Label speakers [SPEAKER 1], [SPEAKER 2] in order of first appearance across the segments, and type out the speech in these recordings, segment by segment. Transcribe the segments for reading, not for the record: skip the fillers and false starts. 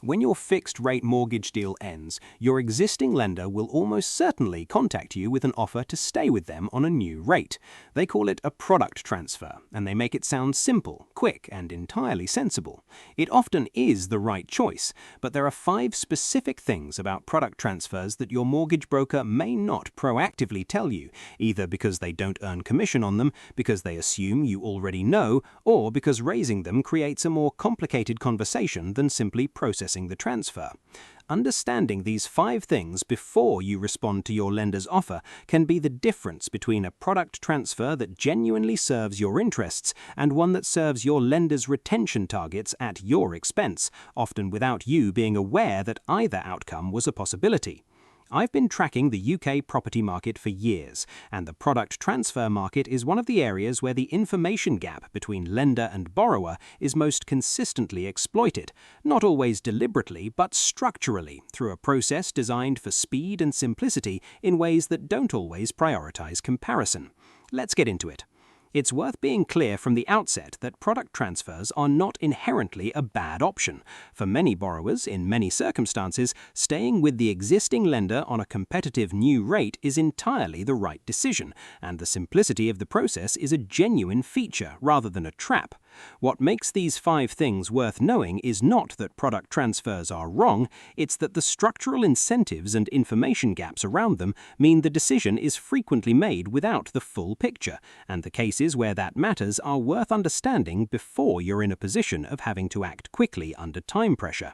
[SPEAKER 1] When your fixed-rate mortgage deal ends, your existing lender will almost certainly contact you with an offer to stay with them on a new rate. They call it a product transfer, and they make it sound simple, quick, and entirely sensible. It often is the right choice, but there are 5 specific things about product transfers that your mortgage broker may not proactively tell you, either because they don't earn commission on them, because they assume you already know, or because raising them creates a more complicated conversation than simply processing the transfer. Understanding these 5 things before you respond to your lender's offer can be the difference between a product transfer that genuinely serves your interests and one that serves your lender's retention targets at your expense, often without you being aware that either outcome was a possibility. I've been tracking the UK property market for years, and the product transfer market is one of the areas where the information gap between lender and borrower is most consistently exploited, not always deliberately but structurally, through a process designed for speed and simplicity in ways that don't always prioritize comparison. Let's get into it. It's worth being clear from the outset that product transfers are not inherently a bad option. For many borrowers, in many circumstances, staying with the existing lender on a competitive new rate is entirely the right decision, and the simplicity of the process is a genuine feature rather than a trap. What makes these 5 things worth knowing is not that product transfers are wrong, it's that the structural incentives and information gaps around them mean the decision is frequently made without the full picture, and the cases where that matters are worth understanding before you're in a position of having to act quickly under time pressure.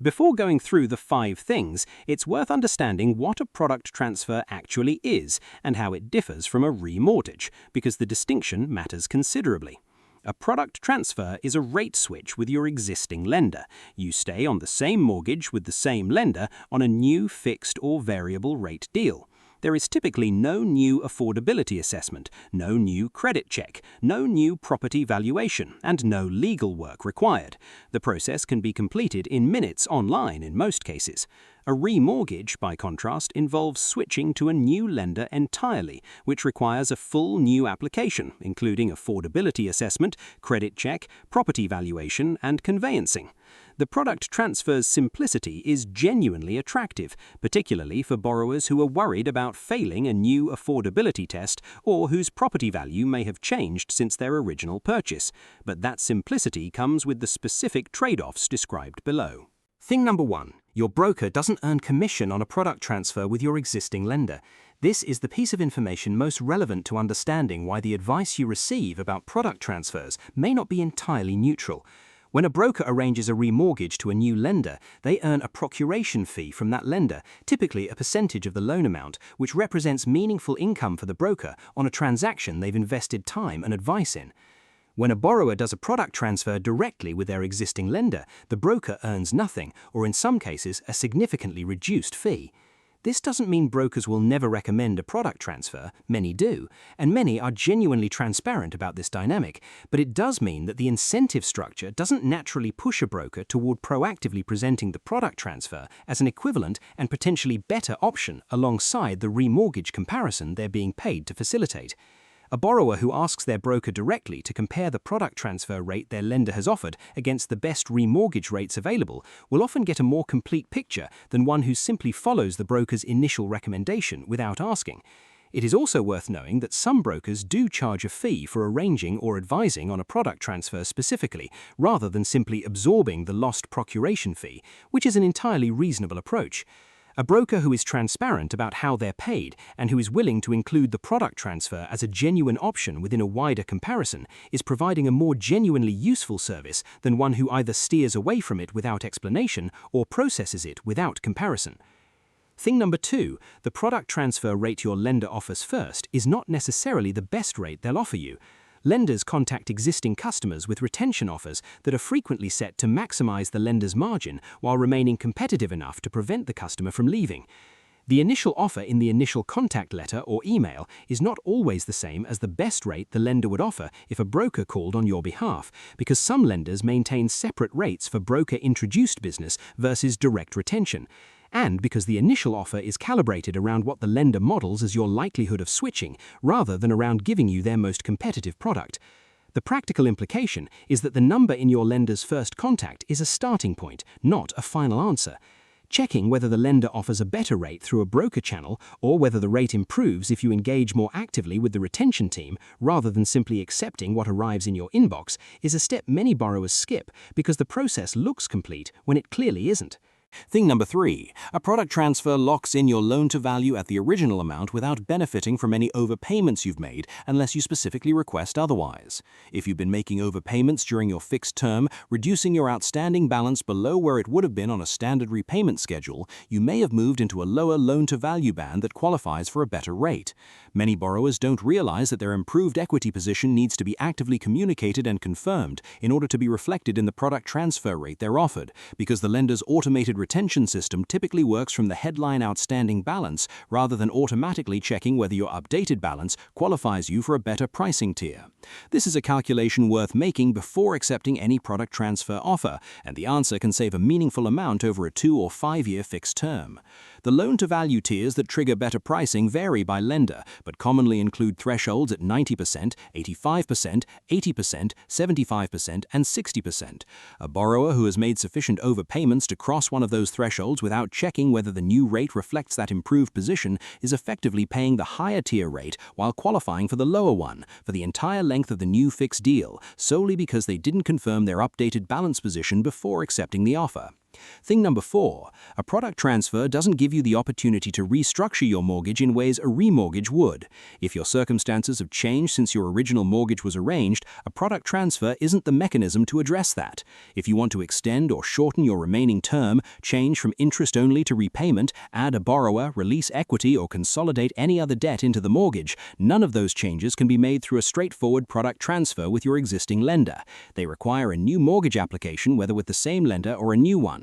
[SPEAKER 1] Before going through the 5 things, it's worth understanding what a product transfer actually is and how it differs from a remortgage, because the distinction matters considerably. A product transfer is a rate switch with your existing lender. You stay on the same mortgage with the same lender on a new fixed or variable rate deal. There is typically no new affordability assessment, no new credit check, no new property valuation, and no legal work required. The process can be completed in minutes online in most cases. A remortgage, by contrast, involves switching to a new lender entirely, which requires a full new application, including affordability assessment, credit check, property valuation, and conveyancing. The product transfer's simplicity is genuinely attractive, particularly for borrowers who are worried about failing a new affordability test or whose property value may have changed since their original purchase. But that simplicity comes with the specific trade-offs described below. Thing number 1. Your broker doesn't earn commission on a product transfer with your existing lender. This is the piece of information most relevant to understanding why the advice you receive about product transfers may not be entirely neutral. When a broker arranges a remortgage to a new lender, they earn a procuration fee from that lender, typically a percentage of the loan amount, which represents meaningful income for the broker on a transaction they've invested time and advice in. When a borrower does a product transfer directly with their existing lender, the broker earns nothing, or in some cases, a significantly reduced fee. This doesn't mean brokers will never recommend a product transfer, many do, and many are genuinely transparent about this dynamic, but it does mean that the incentive structure doesn't naturally push a broker toward proactively presenting the product transfer as an equivalent and potentially better option alongside the remortgage comparison they're being paid to facilitate. A borrower who asks their broker directly to compare the product transfer rate their lender has offered against the best remortgage rates available will often get a more complete picture than one who simply follows the broker's initial recommendation without asking. It is also worth knowing that some brokers do charge a fee for arranging or advising on a product transfer specifically, rather than simply absorbing the lost procuration fee, which is an entirely reasonable approach. A broker who is transparent about how they're paid and who is willing to include the product transfer as a genuine option within a wider comparison is providing a more genuinely useful service than one who either steers away from it without explanation or processes it without comparison. Thing number 2, the product transfer rate your lender offers first is not necessarily the best rate they'll offer you. Lenders contact existing customers with retention offers that are frequently set to maximize the lender's margin while remaining competitive enough to prevent the customer from leaving. The initial offer in the initial contact letter or email is not always the same as the best rate the lender would offer if a broker called on your behalf, because some lenders maintain separate rates for broker-introduced business versus direct retention, and because the initial offer is calibrated around what the lender models as your likelihood of switching, rather than around giving you their most competitive product. The practical implication is that the number in your lender's first contact is a starting point, not a final answer. Checking whether the lender offers a better rate through a broker channel or whether the rate improves if you engage more actively with the retention team rather than simply accepting what arrives in your inbox is a step many borrowers skip because the process looks complete when it clearly isn't.
[SPEAKER 2] Thing number 3. A product transfer locks in your loan-to-value at the original amount without benefiting from any overpayments you've made unless you specifically request otherwise. If you've been making overpayments during your fixed term, reducing your outstanding balance below where it would have been on a standard repayment schedule, you may have moved into a lower loan-to-value band that qualifies for a better rate. Many borrowers don't realize that their improved equity position needs to be actively communicated and confirmed in order to be reflected in the product transfer rate they're offered, because the lender's automated retention system typically works from the headline outstanding balance rather than automatically checking whether your updated balance qualifies you for a better pricing tier. This is a calculation worth making before accepting any product transfer offer, and the answer can save a meaningful amount over a 2- or 5-year fixed term. The loan-to-value tiers that trigger better pricing vary by lender, but commonly include thresholds at 90%, 85%, 80%, 75%, and 60%. A borrower who has made sufficient overpayments to cross one of those thresholds without checking whether the new rate reflects that improved position is effectively paying the higher tier rate while qualifying for the lower one for the entire length of the new fixed deal, solely because they didn't confirm their updated balance position before accepting the offer. Thing number 4. A product transfer doesn't give you the opportunity to restructure your mortgage in ways a remortgage would. If your circumstances have changed since your original mortgage was arranged, a product transfer isn't the mechanism to address that. If you want to extend or shorten your remaining term, change from interest only to repayment, add a borrower, release equity, or consolidate any other debt into the mortgage, none of those changes can be made through a straightforward product transfer with your existing lender. They require a new mortgage application, whether with the same lender or a new one.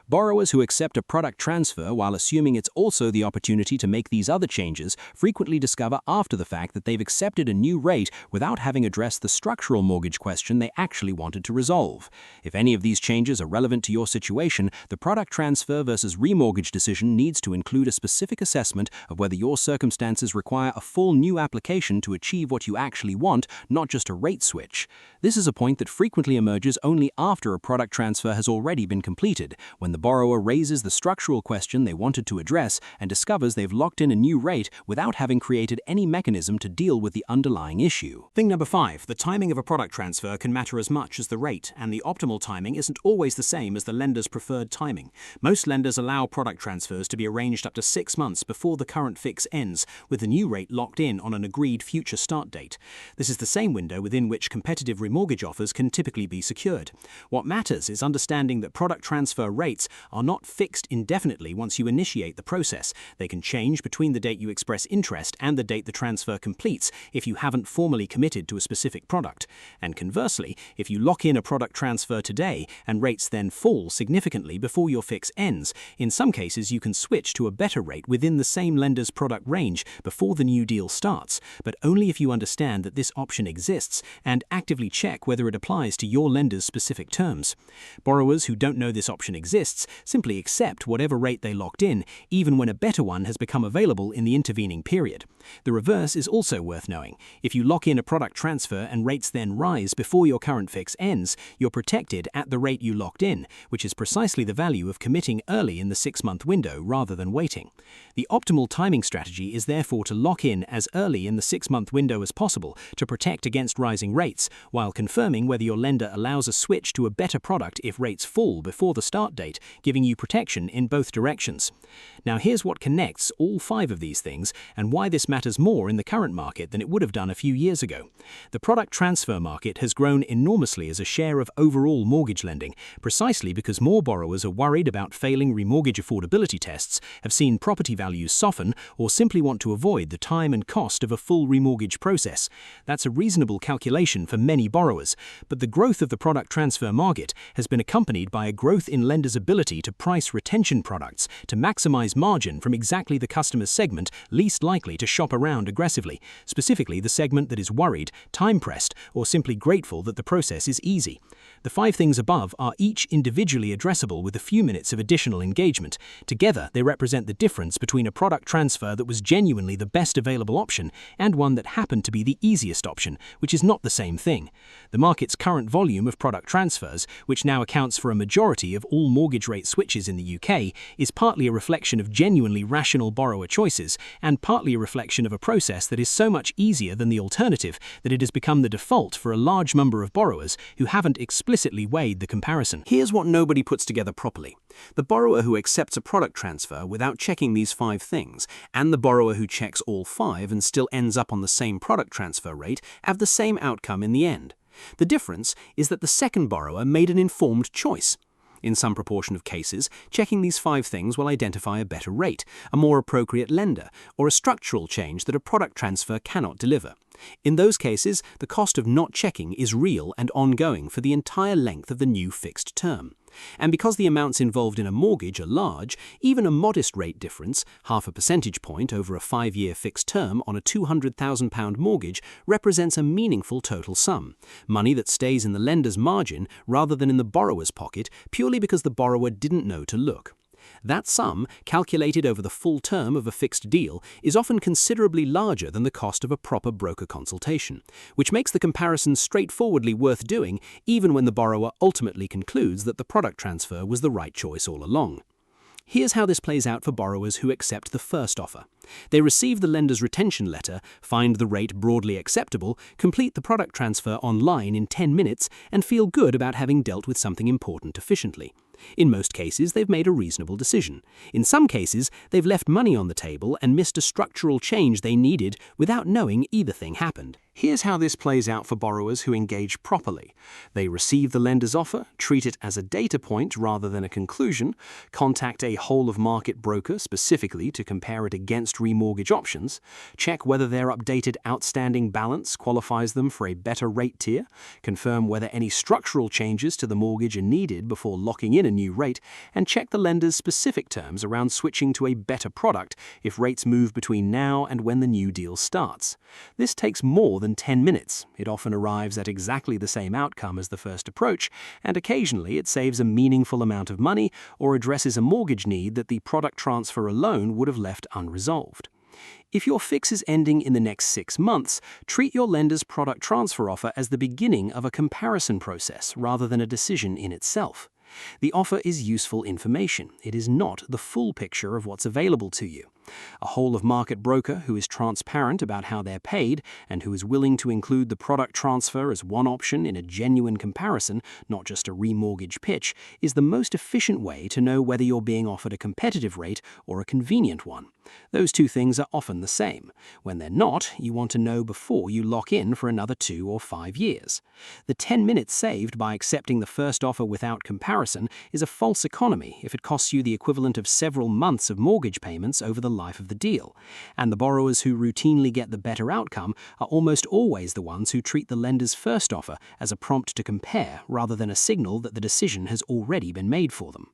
[SPEAKER 2] Borrowers who accept a product transfer while assuming it's also the opportunity to make these other changes frequently discover after the fact that they've accepted a new rate without having addressed the structural mortgage question they actually wanted to resolve. If any of these changes are relevant to your situation, the product transfer versus remortgage decision needs to include a specific assessment of whether your circumstances require a full new application to achieve what you actually want, not just a rate switch. This is a point that frequently emerges only after a product transfer has already been completed, when the borrower raises the structural question they wanted to address and discovers they've locked in a new rate without having created any mechanism to deal with the underlying issue.
[SPEAKER 1] Thing number 5. The timing of a product transfer can matter as much as the rate, and the optimal timing isn't always the same as the lender's preferred timing. Most lenders allow product transfers to be arranged up to 6 months before the current fix ends, with the new rate locked in on an agreed future start date. This is the same window within which competitive remortgage offers can typically be secured. What matters is understanding that product transfer rates are not fixed indefinitely once you initiate the process. They can change between the date you express interest and the date the transfer completes if you haven't formally committed to a specific product. And conversely, if you lock in a product transfer today and rates then fall significantly before your fix ends, in some cases you can switch to a better rate within the same lender's product range before the new deal starts, but only if you understand that this option exists and actively check whether it applies to your lender's specific terms. Borrowers who don't know this option exists simply accept whatever rate they locked in, even when a better one has become available in the intervening period. The reverse is also worth knowing. If you lock in a product transfer and rates then rise before your current fix ends, you're protected at the rate you locked in, which is precisely the value of committing early in the 6-month window rather than waiting. The optimal timing strategy is therefore to lock in as early in the 6-month window as possible to protect against rising rates, while confirming whether your lender allows a switch to a better product if rates fall before the start date, giving you protection in both directions. Now here's what connects all 5 of these things and why this matters more in the current market than it would have done a few years ago. The product transfer market has grown enormously as a share of overall mortgage lending, precisely because more borrowers are worried about failing remortgage affordability tests, have seen property values soften, or simply want to avoid the time and cost of a full remortgage process. That's a reasonable calculation for many borrowers, but the growth of the product transfer market has been accompanied by a growth in lenders' ability to price retention products to maximize margin from exactly the customer segment least likely to shop around aggressively, specifically the segment that is worried, time-pressed, or simply grateful that the process is easy.
[SPEAKER 2] The 5 things above are each individually addressable with a few minutes of additional engagement. Together, they represent the difference between a product transfer that was genuinely the best available option and one that happened to be the easiest option, which is not the same thing. The market's current volume of product transfers, which now accounts for a majority of all mortgage rate switches in the UK, is partly a reflection of genuinely rational borrower choices and partly a reflection of a process that is so much easier than the alternative that it has become the default for a large number of borrowers who haven't explicitly weighed the comparison.
[SPEAKER 1] Here's what nobody puts together properly. The borrower who accepts a product transfer without checking these 5 things, and the borrower who checks all 5 and still ends up on the same product transfer rate, have the same outcome in the end. The difference is that the second borrower made an informed choice. In some proportion of cases, checking these 5 things will identify a better rate, a more appropriate lender, or a structural change that a product transfer cannot deliver. In those cases, the cost of not checking is real and ongoing for the entire length of the new fixed term. And because the amounts involved in a mortgage are large, even a modest rate difference, half a percentage point over a 5-year fixed term on a £200,000 mortgage, represents a meaningful total sum, money that stays in the lender's margin rather than in the borrower's pocket purely because the borrower didn't know to look. That sum, calculated over the full term of a fixed deal, is often considerably larger than the cost of a proper broker consultation, which makes the comparison straightforwardly worth doing even when the borrower ultimately concludes that the product transfer was the right choice all along. Here's how this plays out for borrowers who accept the first offer. They receive the lender's retention letter, find the rate broadly acceptable, complete the product transfer online in 10 minutes, and feel good about having dealt with something important efficiently. In most cases, they've made a reasonable decision. In some cases, they've left money on the table and missed a structural change they needed without knowing either thing happened. Here's how this plays out for borrowers who engage properly. They receive the lender's offer, treat it as a data point rather than a conclusion, contact a whole-of-market broker specifically to compare it against remortgage options, check whether their updated outstanding balance qualifies them for a better rate tier, confirm whether any structural changes to the mortgage are needed before locking in a new rate, and check the lender's specific terms around switching to a better product if rates move between now and when the new deal starts. This takes more than 10 minutes. It often arrives at exactly the same outcome as the first approach, and occasionally it saves a meaningful amount of money or addresses a mortgage need that the product transfer alone would have left unresolved. If your fix is ending in the next 6 months, treat your lender's product transfer offer as the beginning of a comparison process rather than a decision in itself. The offer is useful information. It is not the full picture of what's available to you. A whole-of-market broker who is transparent about how they're paid and who is willing to include the product transfer as one option in a genuine comparison, not just a remortgage pitch, is the most efficient way to know whether you're being offered a competitive rate or a convenient one. Those 2 things are often the same. When they're not, you want to know before you lock in for another 2 or 5 years. The 10 minutes saved by accepting the first offer without comparison is a false economy if it costs you the equivalent of several months of mortgage payments over the life of the deal. And the borrowers who routinely get the better outcome are almost always the ones who treat the lender's first offer as a prompt to compare rather than a signal that the decision has already been made for them.